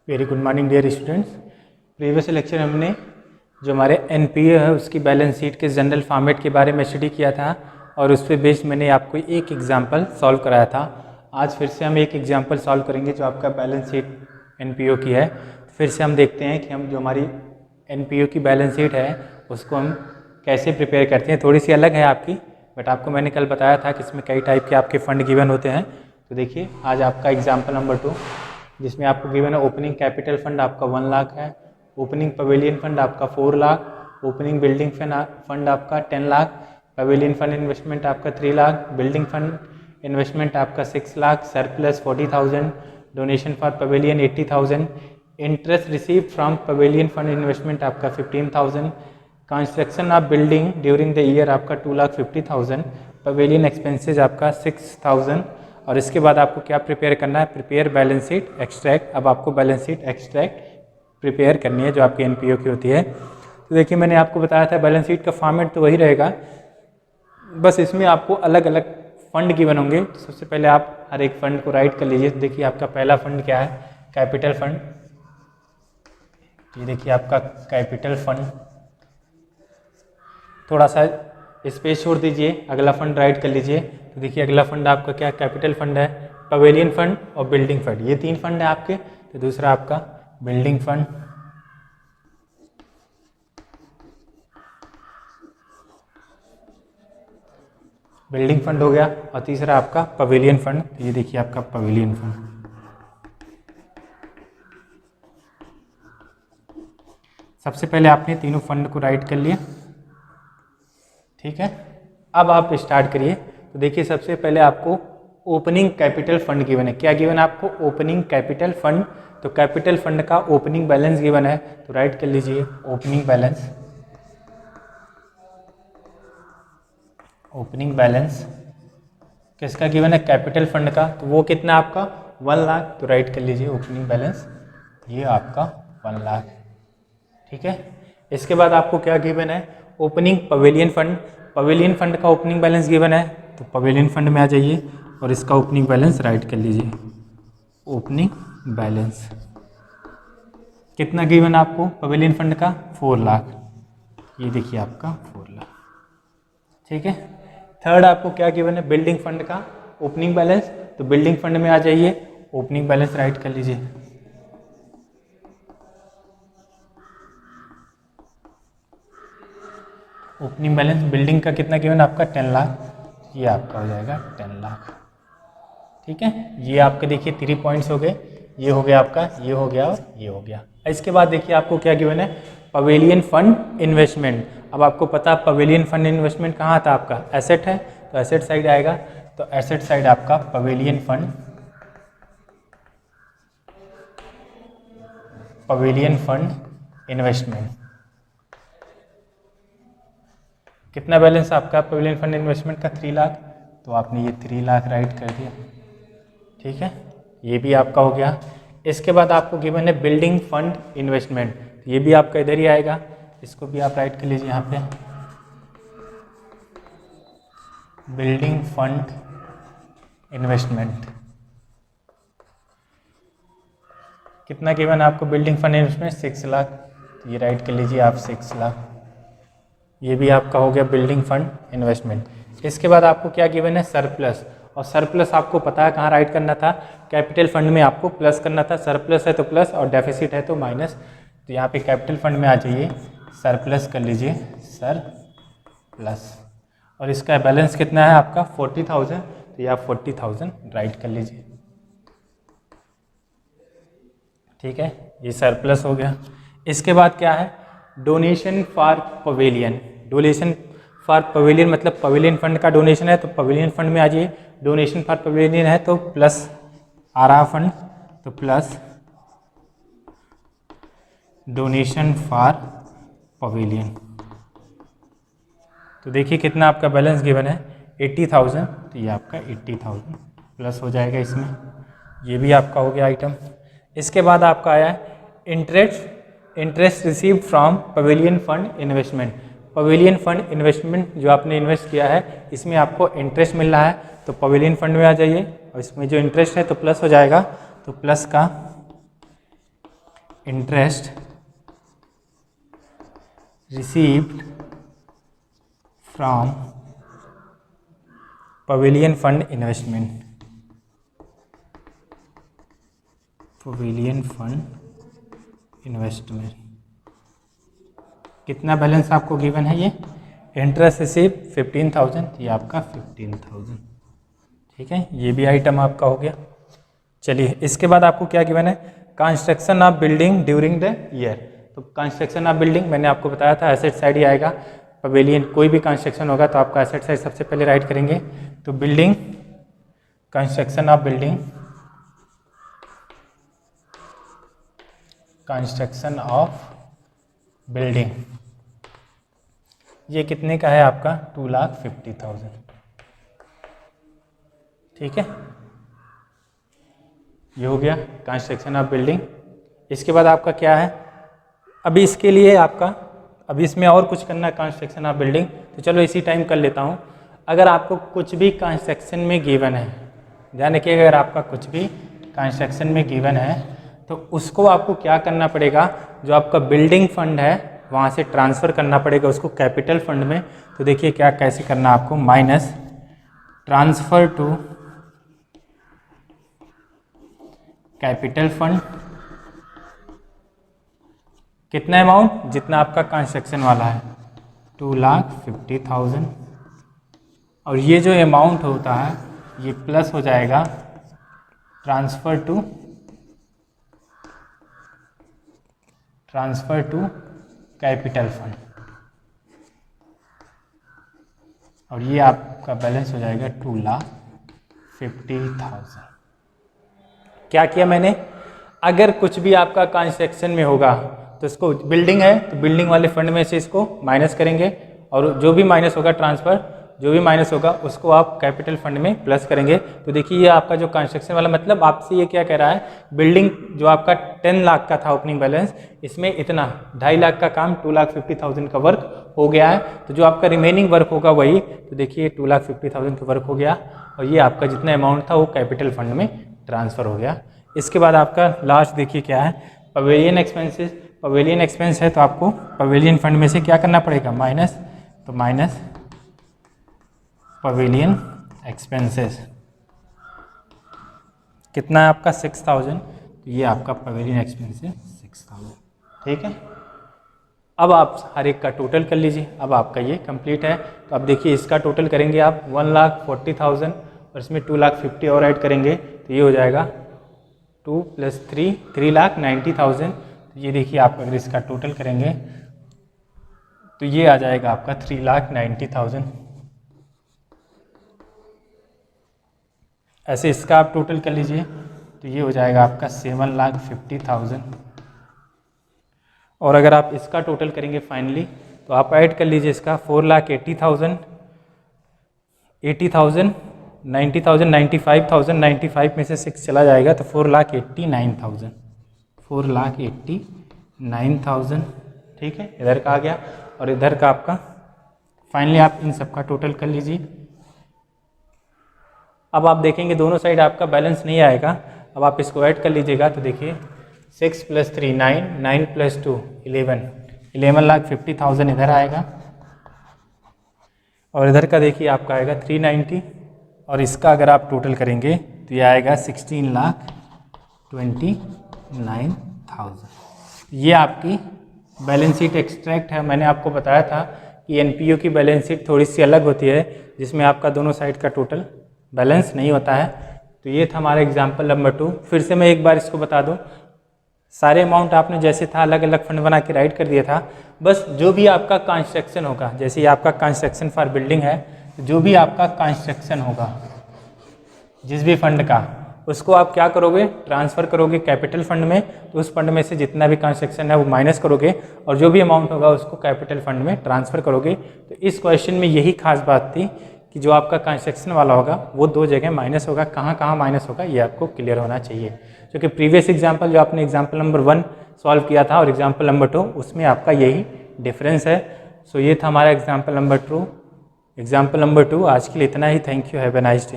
Very good morning dear students. Previous lecture हमने जो हमारे एनपीओ है उसकी बैलेंस शीट के जनरल फॉर्मेट के बारे में स्टडी किया था और उस पर बेस्ड मैंने आपको एक एग्जांपल सॉल्व कराया था। आज फिर से हम एक एग्जांपल सॉल्व करेंगे जो आपका बैलेंस शीट एनपीओ की है। फिर से हम देखते हैं कि हम जो हमारी एनपीओ की बैलेंस शीट है उसको हम कैसे प्रिपेयर करते हैं। थोड़ी सी अलग है आपकी, बट आपको मैंने कल बताया था कि इसमें कई टाइप के आपके फंड गिवन होते हैं। तो देखिए आज आपका एग्जाम्पल नंबर 2 जिसमें आपको गिवन है ओपनिंग कैपिटल फंड आपका 1 लाख है, ओपनिंग पवेलियन फंड आपका 4 लाख, ओपनिंग बिल्डिंग फंड आपका 10 लाख, पवेलियन फंड इन्वेस्टमेंट आपका 3 लाख, बिल्डिंग फंड इन्वेस्टमेंट आपका 6 lakh, surplus 40,000, donation for pavilion 80,000, interest receive from pavilion fund investment आपका 15,000, construction of building during the year आपका 2,50,000, pavilion expenses आपका 6,000। और इसके बाद आपको क्या प्रिपेयर करना है, प्रिपेयर बैलेंस शीट एक्सट्रैक्ट। अब आपको बैलेंस शीट एक्सट्रैक्ट प्रिपेयर करनी है जो आपकी एनपीओ की होती है। तो देखिए मैंने आपको बताया था बैलेंस शीट का फॉर्मेट तो वही रहेगा, बस इसमें आपको अलग अलग फंड गिवन होंगे। तो सबसे पहले आप हर एक फंड को राइट कर लीजिए। देखिए आपका पहला फंड क्या है, कैपिटल फंड। ये देखिए आपका कैपिटल फंड, थोड़ा सा स्पेस छोड़ दीजिए, अगला फंड राइट कर लीजिए। तो देखिए अगला फंड आपका क्या, कैपिटल फंड है, पवेलियन फंड और बिल्डिंग फंड, ये 3 फंड है आपके। तो दूसरा आपका बिल्डिंग फंड, बिल्डिंग फंड हो गया, और तीसरा आपका पवेलियन फंड। तो ये देखिए आपका पवेलियन फंड। सबसे पहले आपने तीनों फंड को राइट कर लिया, ठीक है। अब आप स्टार्ट करिए। तो देखिए सबसे पहले आपको ओपनिंग कैपिटल फंड गिवन है। क्या गिवन है आपको, ओपनिंग कैपिटल फंड। तो कैपिटल फंड का ओपनिंग बैलेंस गिवन है, तो राइट कर लीजिए ओपनिंग बैलेंस। ओपनिंग बैलेंस किसका गिवन है, कैपिटल फंड का। तो वो कितना आपका 1 लाख। तो राइट कर लीजिए ओपनिंग बैलेंस, ये आपका 1 लाख, ठीक है। इसके बाद आपको क्या गिवन है, opening pavilion fund. Pavilion fund का ओपनिंग बैलेंस गिवन है, तो पवेलियन फंड में आ जाइए और इसका ओपनिंग बैलेंस राइट कर लीजिए। ओपनिंग बैलेंस कितना गिवन आपको पवेलियन फंड का, 4 लाख। ये देखिए आपका 4 लाख, ठीक है। थर्ड आपको क्या गिवन है, बिल्डिंग फंड का ओपनिंग बैलेंस। तो बिल्डिंग फंड में आ जाइए, ओपनिंग बैलेंस राइट कर लीजिए। ओपनिंग बैलेंस बिल्डिंग का कितना गिवन आपका, 10 लाख। ये आपका हो जाएगा 10 लाख, ठीक है। ये आपके देखिए 3 पॉइंट्स हो गए, ये हो गया आपका, ये हो गया और ये हो गया। इसके बाद देखिए आपको क्या गिवन है, पवेलियन फंड इन्वेस्टमेंट। अब आपको पता पवेलियन फंड इन्वेस्टमेंट कहाँ था आपका, एसेट है, तो एसेट साइड आएगा। तो एसेट साइड आपका pavilion fund, pavilion fund investment. कितना बैलेंस आपका पवेलियन फंड इन्वेस्टमेंट का, 3 लाख। तो आपने ये 3 लाख राइट कर दिया, ठीक है। ये भी आपका हो गया। इसके बाद आपको गिवन है बिल्डिंग फंड इन्वेस्टमेंट, ये भी आपका इधर ही आएगा, इसको भी आप राइट कर लीजिए यहाँ पे। बिल्डिंग फंड इन्वेस्टमेंट कितना गिवन आपको, बिल्डिंग फंड इन्वेस्टमेंट 6 लाख। तो ये राइट कर लीजिए आप 6 लाख, ये भी आपका हो गया बिल्डिंग फंड इन्वेस्टमेंट। इसके बाद आपको क्या गिवन है, सरप्लस। और सरप्लस आपको पता है कहाँ राइट करना था, कैपिटल फंड में आपको प्लस करना था। सरप्लस है तो प्लस और डेफिसिट है तो माइनस। तो यहाँ पे कैपिटल फंड में आ जाइए, सरप्लस कर लीजिए, सरप्लस। और इसका बैलेंस कितना है आपका 40,000। तो ये आप 40,000 राइट कर लीजिए, ठीक है। ये सरप्लस हो गया। इसके बाद क्या है, donation for pavilion. Donation for pavilion मतलब पवेलियन फंड का डोनेशन है, तो पवेलियन फंड में आ जाइए। डोनेशन फॉर पवेलियन है तो प्लस आ रहा फंड, तो प्लस डोनेशन फॉर पवेलियन। तो देखिए कितना आपका बैलेंस गिवन है, 80,000। तो ये आपका 80,000 प्लस हो जाएगा इसमें, ये भी आपका हो गया आइटम। इसके बाद आपका आया है interest receive from pavilion fund investment. Pavilion fund investment जो आपने इन्वेस्ट किया है इसमें आपको इंटरेस्ट मिल रहा है, तो पवेलियन फंड में आ जाइए और इसमें जो इंटरेस्ट है तो प्लस हो जाएगा। तो प्लस का interest received from pavilion fund investment, pavilion fund investment. कितना बैलेंस आपको गिवन है? ये इंटरेस्ट रिसीव 15,000, ये आपका 15,000। ठीक है, ये भी आइटम आपका हो गया। चलिए इसके बाद आपको क्या गिवन है? Construction of building during the year. तो कंस्ट्रक्शन ऑफ बिल्डिंग मैंने आपको बताया था एसेट साइड ही आएगा। पवेलियन कोई भी कंस्ट्रक्शन होगा तो आपका एसेट साइड सबसे पहले राइट करेंगे। तो building, construction of building, construction of building, ये कितने का है आपका? 2,50,000। ठीक है, ये हो गया कंस्ट्रक्शन ऑफ बिल्डिंग। इसके बाद आपका क्या है? अभी इसके लिए आपका, अभी इसमें और कुछ करना है कंस्ट्रक्शन ऑफ बिल्डिंग, तो चलो इसी टाइम कर लेता हूँ। अगर आपको कुछ भी कंस्ट्रक्शन में गिवन है, ध्यान रखिए, अगर आपका कुछ भी कंस्ट्रक्शन में गिवन है तो उसको आपको क्या करना पड़ेगा? जो आपका बिल्डिंग फंड है वहाँ से ट्रांसफ़र करना पड़ेगा उसको कैपिटल फंड में। तो देखिए क्या कैसे करना आपको, minus transfer to capital fund, कितना अमाउंट? जितना आपका कंस्ट्रक्शन वाला है, 2,50,000। और ये जो अमाउंट होता है ये प्लस हो जाएगा ट्रांसफ़र टू कैपिटल फंड, और ये आपका बैलेंस हो जाएगा 2,50,000। क्या किया मैंने? अगर कुछ भी आपका कंस्ट्रक्शन में होगा तो इसको, बिल्डिंग है तो बिल्डिंग वाले फंड में से इसको माइनस करेंगे, और जो भी माइनस होगा ट्रांसफ़र, जो भी माइनस होगा उसको आप कैपिटल फंड में प्लस करेंगे। तो देखिए ये आपका जो कंस्ट्रक्शन वाला, मतलब आपसे ये क्या कह रहा है? बिल्डिंग जो आपका 10 लाख का था ओपनिंग बैलेंस, इसमें इतना 2.5 लाख का काम, 2,50,000 का वर्क हो गया है। तो जो आपका रिमेनिंग वर्क होगा वही, तो देखिए 2,50,000 का वर्क हो गया, और ये आपका जितना अमाउंट था वो कैपिटल फंड में ट्रांसफ़र हो गया। इसके बाद आपका लास्ट देखिए क्या है? Pavilion expenses. पवेलियन एक्सपेंस है तो आपको पवेलियन फंड में से क्या करना पड़ेगा? माइनस, तो माइनस पवेलियन एक्सपेंसेस, कितना है आपका? 6,000। तो ये आपका पवेलियन एक्सपेंसेस 6,000। ठीक है, अब आप हर एक का टोटल कर लीजिए। अब आपका ये कंप्लीट है। तो अब देखिए इसका टोटल करेंगे आप 1,40,000, और इसमें 2,50,000 और ऐड करेंगे तो ये हो जाएगा 2 + 3, 3,90,000। तो ये देखिए आप अगर इसका टोटल करेंगे तो ये आ जाएगा आपका 3,90,000। ऐसे इसका आप टोटल कर लीजिए तो ये हो जाएगा आपका 7,50,000। और अगर आप इसका टोटल करेंगे फाइनली तो आप ऐड कर लीजिए इसका 4,80,000, 80,000, 90,000, 95,000, 95 में से 6 चला जाएगा तो 4,89,000, 4,89,000। ठीक है, इधर का आ गया, और इधर का आपका फाइनली आप इन सब का टोटल कर लीजिए। अब आप देखेंगे दोनों साइड आपका बैलेंस नहीं आएगा। अब आप इसको ऐड कर लीजिएगा तो देखिए 6 + 3 9, 9 + 2 11, 11,50,000 इधर आएगा, और इधर का देखिए आपका आएगा 390, और इसका अगर आप टोटल करेंगे तो ये आएगा 16,29,000। ये आपकी बैलेंस शीट एक्सट्रैक्ट है। मैंने आपको बताया था कि एनपीओ की बैलेंस शीट थोड़ी सी अलग होती है, जिसमें आपका दोनों साइड का टोटल बैलेंस नहीं होता है। तो ये था हमारा एग्जाम्पल नंबर 2। फिर से मैं एक बार इसको बता दूं, सारे अमाउंट आपने जैसे था अलग अलग फंड बना के राइट कर दिया था। बस जो भी आपका कंस्ट्रक्शन होगा, जैसे ये आपका कंस्ट्रक्शन फॉर बिल्डिंग है, तो जो भी आपका कंस्ट्रक्शन होगा जिस भी फंड का, उसको आप क्या करोगे? ट्रांसफ़र करोगे कैपिटल फंड में। तो उस फंड में से जितना भी कंस्ट्रक्शन है वो माइनस करोगे, और जो भी अमाउंट होगा उसको कैपिटल फंड में ट्रांसफ़र करोगे। तो इस क्वेश्चन में यही खास बात थी कि जो आपका कंस्ट्रक्शन वाला होगा वो दो जगह माइनस होगा। कहाँ कहाँ माइनस होगा ये आपको क्लियर होना चाहिए, क्योंकि प्रीवियस एग्जाम्पल जो आपने एग्जाम्पल नंबर 1 सॉल्व किया था और एग्जाम्पल नंबर 2, उसमें आपका यही डिफरेंस है। सो ये था हमारा एग्जाम्पल नंबर 2। आज के लिए इतना ही। Thank you, have a nice day.